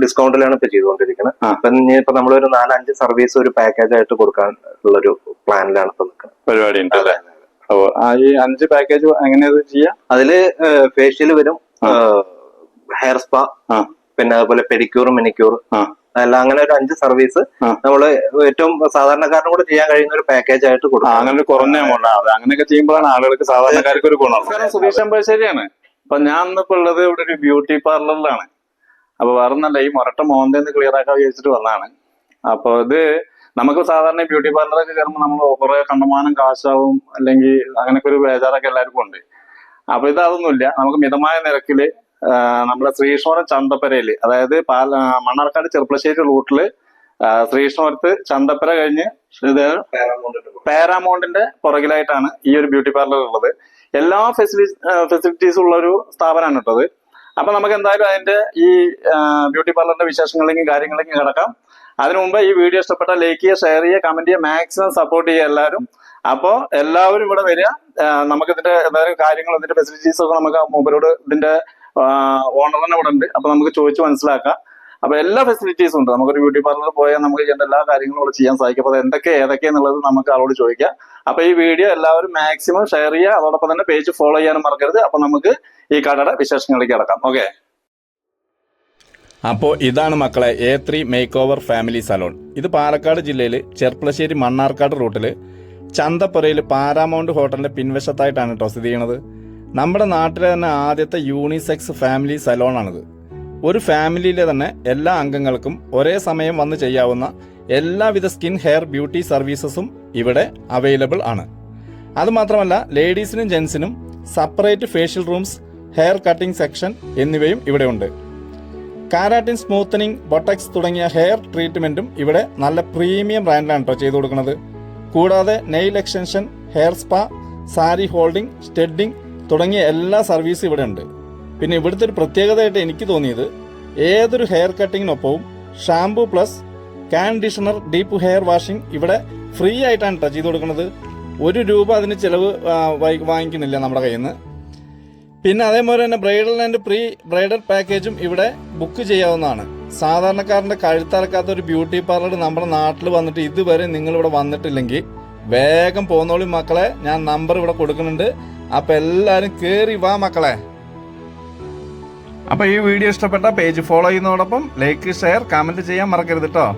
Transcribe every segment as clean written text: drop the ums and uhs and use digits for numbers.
ഡിസ്കൗണ്ടിലാണ് ഇപ്പൊ ചെയ്തുകൊണ്ടിരിക്കുന്നത്. അപ്പൊ ഇനിയിപ്പോ നമ്മളൊരു 4-5 സർവീസ് ഒരു പാക്കേജ് ആയിട്ട് കൊടുക്കാൻ ഉള്ളൊരു പ്ലാനിലാണ് ഇപ്പൊ നിൽക്കുന്നത്. പരിപാടി ഉണ്ട് അല്ലേ? ഈ 5 പാക്കേജ് എങ്ങനെയാ ചെയ്യാം? അതില് ഫേഷ്യൽ വരും, ഹെയർ സ്പാ, പിന്നെ അതുപോലെ പെഡിക്യൂർ, മെനിക്യൂർ, അതെല്ലാം അങ്ങനെ ഒരു 5 സർവീസ് നമ്മള് ഏറ്റവും സാധാരണക്കാരനും കൂടെ ചെയ്യാൻ കഴിയുന്ന ഒരു പാക്കേജ് ആയിട്ട് കൊടുക്കും. അങ്ങനെ കുറഞ്ഞ എമൗണ്ട് അങ്ങനെയൊക്കെ ചെയ്യുമ്പോഴാണ് ആളുകൾക്ക് സാധാരണക്കാർക്ക് ഒരു ഗുണം. സുധീഷ് അമ്പശ്ശേരിയാണ്. അപ്പൊ ഞാൻ ഇന്നിപ്പോ ഉള്ളത് ഇവിടെ ഒരു ബ്യൂട്ടി പാർലറിലാണ്. അപ്പൊ വേറെ ഒന്നല്ല, ഈ മുരട്ട മോന്തേന്ന് ക്ലിയർ ആക്കാൻ വിചാരിച്ചിട്ട് വന്നതാണ്. അപ്പൊ ഇത് നമുക്ക് സാധാരണ ബ്യൂട്ടി പാർലറൊക്കെ കയറുമ്പോൾ നമ്മൾ കുറെ കണ്ടമാനം കാശാവും, അല്ലെങ്കിൽ അങ്ങനെയൊക്കെ ഒരു ബേജാറൊക്കെ എല്ലാവർക്കും ഉണ്ട്. അപ്പൊ ഇത് അതൊന്നുമില്ല. നമുക്ക് മിതമായ നിരക്കില് നമ്മുടെ ശ്രീകൃഷ്ണപുരം ചന്തപ്പരയില്, അതായത് മണ്ണാർക്കാട് ചെർപ്പളശ്ശേരി റൂട്ടില് ശ്രീകൃഷ്ണപുരത്ത് ചന്തപ്പര കഴിഞ്ഞ് പാരാമൗണ്ടിന്റെ പുറകിലായിട്ടാണ് ഈ ഒരു ബ്യൂട്ടി പാർലർ ഉള്ളത്. എല്ലാ ഫെസിലിറ്റീസും ഉള്ള ഒരു സ്ഥാപനമാണ് കേട്ടത്. അപ്പൊ നമുക്ക് എന്തായാലും അതിന്റെ ഈ ബ്യൂട്ടി പാർലറിന്റെ വിശേഷങ്ങളിലേക്കും കാര്യങ്ങളിലേക്കും കിടക്കാം. അതിനു മുമ്പ് ഈ വീഡിയോ ഇഷ്ടപ്പെട്ട ലൈക്ക് ചെയ്യുക, ഷെയർ ചെയ്യുക, കമന്റ് ചെയ്യുക, മാക്സിമം സപ്പോർട്ട് ചെയ്യുക എല്ലാവരും. അപ്പോ എല്ലാവരും ഇവിടെ വരിക. നമുക്ക് ഇതിന്റെ എന്തായാലും കാര്യങ്ങൾ, ഇതിന്റെ ഫെസിലിറ്റീസ് ഒക്കെ നമുക്ക് മൂപ്പരോട്, ഇതിന്റെ ഓണർ തന്നെ ഇവിടെ ഉണ്ട്. അപ്പൊ നമുക്ക് ചോദിച്ച് മനസ്സിലാക്കാം. അപ്പൊ എല്ലാ ഫെസിലിറ്റീസും ഉണ്ട്. നമുക്കൊരു ബ്യൂട്ടി പാർലറിൽ പോയാൽ നമുക്ക് ചെയ്യേണ്ട എല്ലാ കാര്യങ്ങളും ഇവിടെ ചെയ്യാൻ സാധിക്കും. അപ്പൊ ഏതൊക്കെയാന്നുള്ളത് നമുക്ക് ആളോട് ചോദിക്കാം. അപ്പൊ ഈ വീഡിയോ എല്ലാവരും മാക്സിമം ഷെയർ ചെയ്യുക. അതോടൊപ്പം തന്നെ പേജ് ഫോളോ ചെയ്യാനും മറക്കരുത്. അപ്പൊ നമുക്ക് ഈ കടയുടെ വിശേഷങ്ങളിലേക്ക് കിടക്കാം. ഓക്കെ. അപ്പോൾ ഇതാണ് മക്കളെ A3 make over family salon. ഇത് പാലക്കാട് ജില്ലയിൽ ചെർപ്പളശ്ശേരി മണ്ണാർക്കാട് റൂട്ടിൽ ചന്തപ്പുരയിൽ പാരാമൗണ്ട് ഹോട്ടലിന്റെ പിൻവശത്തായിട്ടാണ് കേട്ടോ സ്ഥിതി ചെയ്യണത്. നമ്മുടെ നാട്ടിലെ തന്നെ ആദ്യത്തെ യൂണിസെക്സ് ഫാമിലി സലോണാണിത്. ഒരു ഫാമിലിയിലെ തന്നെ എല്ലാ അംഗങ്ങൾക്കും ഒരേ സമയം വന്ന് ചെയ്യാവുന്ന എല്ലാവിധ സ്കിൻ, ഹെയർ, ബ്യൂട്ടി സർവീസസും ഇവിടെ അവൈലബിൾ ആണ്. അതുമാത്രമല്ല ലേഡീസിനും ജെൻസിനും separate facial rooms, hair cutting section എന്നിവയും ഇവിടെ ഉണ്ട്. കാരാട്ടിൻ, സ്മൂത്തനിങ്, ബൊട്ടക്സ് തുടങ്ങിയ ഹെയർ ട്രീറ്റ്മെന്റും ഇവിടെ നല്ല പ്രീമിയം ബ്രാൻഡിലാണ് കേട്ടോ ചെയ്തു കൊടുക്കുന്നത്. കൂടാതെ nail extension, hair spa, sari holding, സ്റ്റെഡിംഗ് തുടങ്ങിയ എല്ലാ സർവീസും ഇവിടെ ഉണ്ട്. പിന്നെ ഇവിടുത്തെ ഒരു പ്രത്യേകതയായിട്ട് എനിക്ക് തോന്നിയത്, ഏതൊരു ഹെയർ കട്ടിങ്ങിനൊപ്പവും shampoo plus conditioner, deep hair washing ഇവിടെ ഫ്രീ ആയിട്ടാണ് കേട്ടോ ചെയ്തു കൊടുക്കുന്നത്. ₹1 അതിന് ചിലവ് വാങ്ങിക്കുന്നില്ല നമ്മുടെ കയ്യിൽ നിന്ന്. പിന്നെ അതേപോലെ തന്നെ ബ്രൈഡൽ ആൻഡ് പ്രീ ബ്രൈഡൽ പാക്കേജും ഇവിടെ ബുക്ക് ചെയ്യാവുന്നതാണ്. സാധാരണക്കാരൻ്റെ കഴുത്തറക്കാത്ത ഒരു ബ്യൂട്ടി പാർലർ നമ്മുടെ നാട്ടിൽ വന്നിട്ട് ഇതുവരെ നിങ്ങളിവിടെ വന്നിട്ടില്ലെങ്കിൽ വേഗം പോന്നോളി മക്കളെ. ഞാൻ നമ്പർ ഇവിടെ കൊടുക്കുന്നുണ്ട്. അപ്പം എല്ലാവരും കയറി വാ മക്കളെ. അപ്പോൾ ഈ വീഡിയോ ഇഷ്ടപ്പെട്ട പേജ് ഫോളോ ചെയ്യുന്നതോടൊപ്പം ലൈക്ക്, ഷെയർ, കമൻറ്റ് ചെയ്യാൻ മറക്കരുത് കേട്ടോ.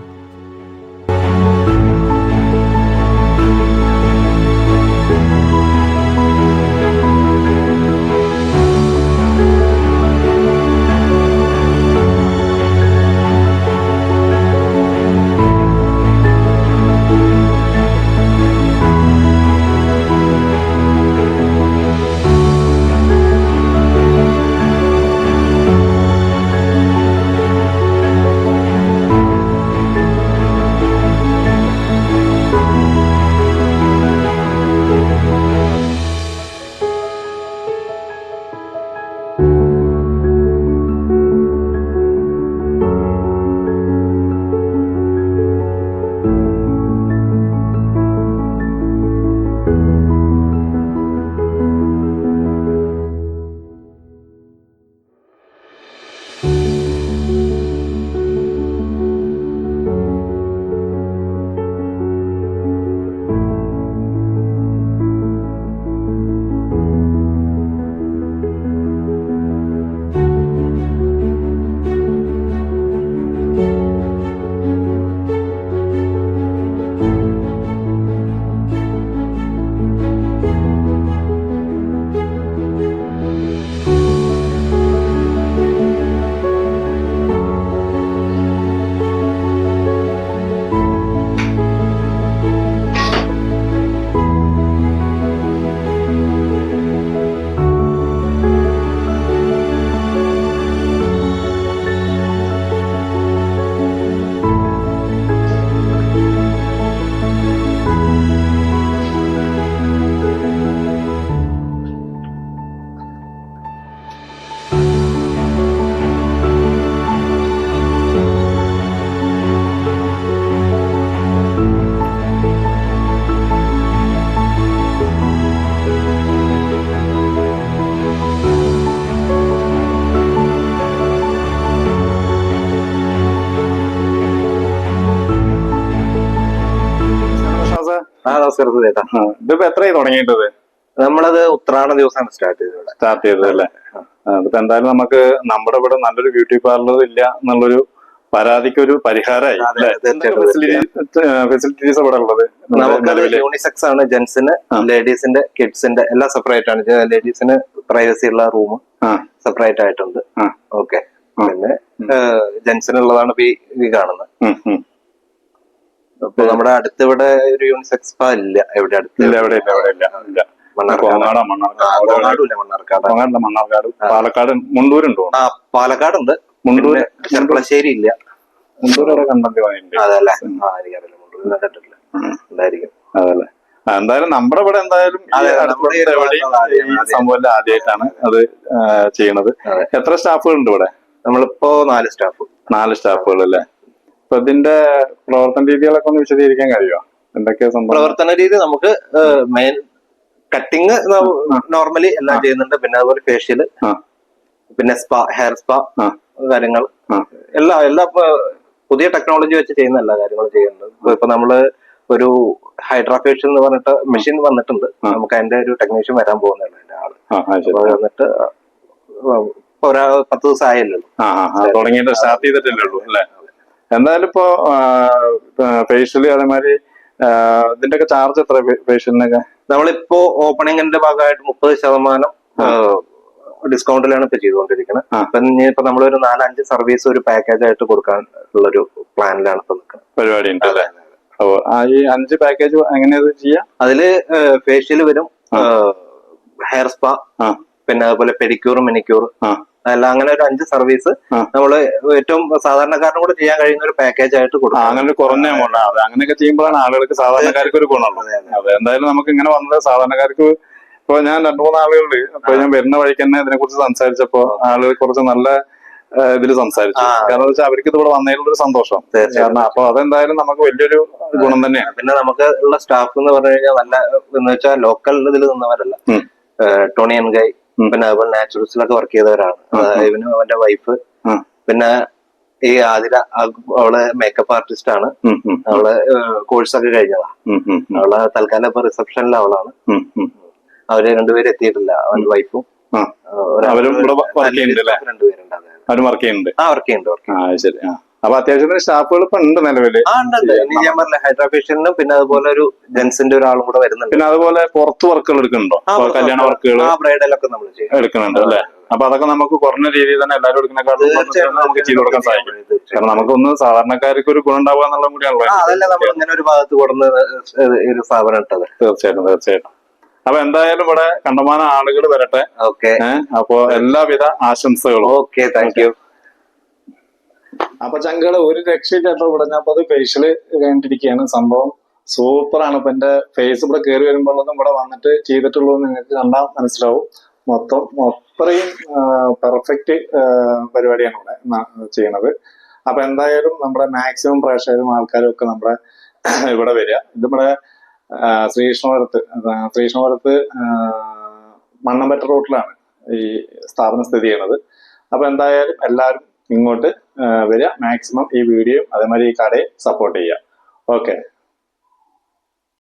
നമസ്കാരം ചേട്ടാ. ഇതിപ്പോ എത്രയായി തുടങ്ങിയിട്ടത്? നമ്മളത് ഉത്രാട ദിവസമാണ് സ്റ്റാർട്ട് ചെയ്തത് അല്ലേ? അതിപ്പോ എന്തായാലും നമുക്ക് നമ്മുടെ ഇവിടെ നല്ലൊരു ബ്യൂട്ടി പാർലർ ഇല്ല എന്നുള്ളൊരു പരാതിക്ക് ഒരു പരിഹാരമായി. ഫെസിലിറ്റീസ് ഇവിടെ ഉള്ളത് നമുക്കത് യൂണിസെക്സ് ആണ്. ജെന്റ്സിന്, ലേഡീസിന്റെ, കിഡ്സിന്റെ എല്ലാം സെപ്പറേറ്റ് ആണ്. ലേഡീസിന് പ്രൈവസി ഉള്ള റൂം സെപ്പറേറ്റ് ആയിട്ടുണ്ട്. ഓക്കെ. പിന്നെ ജെന്റ്സിനുള്ളതാണ് ഈ കാണുന്നത്. അപ്പൊ നമ്മുടെ അടുത്ത് ഇവിടെ ഒരു യൂണിസെക്സ് സ്പാ ഇല്ല. എവിടെ അടുത്ത്? മണ്ണാർക്കാട്, പാലക്കാട്, മുണ്ടൂരുണ്ടോ? പാലക്കാടുണ്ട്. മുണ്ടൂര്, ചെർപ്പളശ്ശേരി ഇല്ല. മുണ്ടൂർ അവിടെ കണ്ടന്റ് അതല്ലേ? എനിക്കറിയില്ല, മുണ്ടൂർ കണ്ടിട്ടില്ല. ഉണ്ടായിരിക്കും. അതല്ലേ? എന്തായാലും നമ്മുടെ ഇവിടെ എന്തായാലും സംഭവം ആദ്യമായിട്ടാണ് അത് ചെയ്യണത്. എത്ര സ്റ്റാഫുകളുണ്ട് ഇവിടെ? നമ്മളിപ്പോ 4 സ്റ്റാഫ്. 4 സ്റ്റാഫുകൾ അല്ലേ? അപ്പൊ ഇതിന്റെ പ്രവർത്തന രീതികളൊക്കെ ഒന്ന് വിശദീകരിക്കാൻ കഴിയുമോ? എന്തൊക്കെയാ സംഭവം? പ്രവർത്തന രീതി നമുക്ക് മെയിൻ കട്ടിങ് നോർമലി എല്ലാം ചെയ്യുന്നുണ്ട്. പിന്നെ അതുപോലെ ഫേഷ്യല്, പിന്നെ സ്പാ, ഹെയർ സ്പാ കാര്യങ്ങൾ എല്ലാ പുതിയ ടെക്നോളജി വെച്ച് ചെയ്യുന്ന എല്ലാ കാര്യങ്ങളും ചെയ്യുന്നുണ്ട്. ഇപ്പൊ നമ്മള് ഒരു ഹൈഡ്രാ ഫേഷ്യൽ എന്ന് പറഞ്ഞിട്ട് മെഷീൻ വന്നിട്ടുണ്ട്. നമുക്ക് അതിന്റെ ഒരു ടെക്നീഷ്യൻ വരാൻ പോകുന്നുണ്ട്. അതിന്റെ ആള് വന്നിട്ട് 10 ദിവസം ആയല്ലോ. തുടങ്ങിയിട്ട് സ്റ്റാർട്ട് ചെയ്തിട്ടില്ലേ ഉള്ളൂ അല്ലെ? എന്തായാലും ഇപ്പൊ ഫേഷ്യല് അതേമാതിരി ഇതിന്റെ ഒക്കെ ചാർജ് എത്ര ഫേഷ്യലിനൊക്കെ? നമ്മളിപ്പോ ഓപ്പണിങ്ങിന്റെ ഭാഗമായിട്ട് 30% ഡിസ്കൗണ്ടിലാണ് ഇപ്പൊ ചെയ്തുകൊണ്ടിരിക്കുന്നത്. അപ്പൊ ഇനിയിപ്പോ നമ്മളൊരു 4-5 സർവീസ് ഒരു പാക്കേജ് ആയിട്ട് കൊടുക്കാൻ ഉള്ളൊരു പ്ലാനിലാണ് ഇപ്പൊ നിൽക്കുന്നത്. പരിപാടി ഉണ്ട് അല്ലേ? ഈ 5 പാക്കേജ് എങ്ങനെയാ ചെയ്യാം? അതില് ഫേഷ്യല് വരും, ഹെയർ സ്പാ, പിന്നെ അതുപോലെ പെഡിക്യൂർ, മെനിക്യൂർ, അല്ല അങ്ങനെ ഒരു 5 സർവീസ് നമ്മള് ഏറ്റവും സാധാരണക്കാരനും കൂടെ ചെയ്യാൻ കഴിയുന്ന ഒരു പാക്കേജ് ആയിട്ട് കൊടുക്കും. അങ്ങനെ കുറഞ്ഞ എമൗണ്ട്. അങ്ങനെയൊക്കെ ചെയ്യുമ്പോഴാണ് ആളുകൾക്ക്, സാധാരണക്കാർക്ക് ഒരു ഗുണമുള്ളത്. അതെ, എന്തായാലും നമുക്ക് ഇങ്ങനെ വന്നത് സാധാരണക്കാർക്ക്. ഇപ്പൊ ഞാൻ 2-3 ആളുകളുണ്ട്. അപ്പൊ ഞാൻ വരുന്ന വഴിക്ക് തന്നെ ഇതിനെ കുറിച്ച് സംസാരിച്ചപ്പോ ആളുകൾ കുറച്ച് നല്ല ഇതിൽ സംസാരിച്ചു. കാരണം വെച്ചാൽ അവർക്ക് ഇതിവിടെ വന്നതിലുള്ള ഒരു സന്തോഷം. കാരണം അപ്പൊ അതെന്തായാലും നമുക്ക് വലിയൊരു ഗുണം തന്നെയാണ്. പിന്നെ നമുക്ക് ഉള്ള സ്റ്റാഫ് എന്ന് പറഞ്ഞു കഴിഞ്ഞാൽ നല്ല എന്ന് വെച്ചാൽ ലോക്കൽ ഇതിൽ നിന്നവരല്ല. ടോണി ആൻഡ് ഗൈ, പിന്നെ അതുപോലെ നാച്ചുറൽസിലൊക്കെ വർക്ക് ചെയ്തവരാണ്. ഇവന് അവന്റെ വൈഫ്, പിന്നെ ഈ ആതിര, അവള് മേക്കപ്പ് ആർട്ടിസ്റ്റ് ആണ്. അവള് കോഴ്സൊക്കെ കഴിഞ്ഞതാ. അവള് തൽക്കാലം ഇപ്പൊ റിസപ്ഷനിൽ അവളാണ്. അവര് 2 പേര് എത്തിയിട്ടില്ല. അവന്റെ വൈഫും അവരും വർക്ക് ചെയ്യുന്നുണ്ട്. 2 പേരുണ്ട്. അവരും വർക്ക് ചെയ്യുന്നുണ്ട്. വർക്ക് ചെയ്യുന്നുണ്ട്. ശരി. അപ്പൊ അത്യാവശ്യത്തിന് സ്റ്റാഫുകൾ ഇപ്പൊ ഉണ്ട് നിലവില്. ഞാൻ പറഞ്ഞ ഹൈഡ്രാ ഫേഷ്യലിനും പിന്നെ അതുപോലെ ഒരു ജെന്റ്സിന്റെ ഒരാളും കൂടെ വരുന്നുണ്ട്. പിന്നെ അതുപോലെ പുറത്ത് വർക്കുകൾ എടുക്കുന്നുണ്ടോ? കല്യാണ വർക്കുകൾ, ബ്രൈഡലൊക്കെ നമ്മൾ എടുക്കുന്നുണ്ട് അല്ലെ? അപ്പൊ അതൊക്കെ നമുക്ക് കുറഞ്ഞ രീതിയിൽ തന്നെ എല്ലാവരും എടുക്കുന്നതിനേക്കാളും നമുക്ക് ചെയ്തു കൊടുക്കാൻ സാധിക്കും. കാരണം നമുക്കൊന്ന് സാധാരണക്കാർക്ക് ഒരു ഗുണം ഉണ്ടാവുക എന്നുള്ളത് കൂടിയാണല്ലോ. അതല്ല നമ്മൾ ഇങ്ങനെ ഒരു ഭാഗത്ത് കൊടുന്ന ഒരു സ്ഥാപനം ഇട്ടത്. തീർച്ചയായിട്ടും. അപ്പൊ എന്തായാലും ഇവിടെ കണ്ടമാനം ആളുകൾ വരട്ടെ. ഓക്കെ. അപ്പൊ എല്ലാവിധ ആശംസകളും. Okay, thank you. അപ്പൊ ചങ്കള് ഒരു രക്ഷയില്ലാട്ടോ ഇവിടെ. ഞാൻ അപ്പൊ അത് ഫേഷ്യല് കഴിഞ്ഞിട്ടിരിക്കുകയാണ്. സംഭവം സൂപ്പറാണ്. ഇപ്പൊ എന്റെ ഫേസ് ഇവിടെ കയറി വരുമ്പോഴൊന്നും ഇവിടെ വന്നിട്ട് ചെയ്തിട്ടുള്ളത് നിങ്ങൾക്ക് കണ്ടാൽ മനസ്സിലാവും. അത്രയും പെർഫെക്റ്റ് പരിപാടിയാണ് ഇവിടെ ചെയ്യണത്. അപ്പൊ എന്തായാലും നമ്മുടെ മാക്സിമം പ്രേക്ഷകരും ആൾക്കാരും ഒക്കെ നമ്മുടെ ഇവിടെ വരിക. ഇത് നമ്മുടെ ശ്രീകൃഷ്ണപുരത്ത് മണ്ണമ്പറ്റ റോട്ടിലാണ് ഈ സ്ഥാപനം സ്ഥിതി ചെയ്യണത്. അപ്പൊ എന്തായാലും എല്ലാവരും ഇങ്ങോട്ട് വരിക. മാക്സിമം ഈ വീഡിയോ അതേമാതിരി ഈ കടയെ സപ്പോർട്ട് ചെയ്യുക. ഓക്കെ.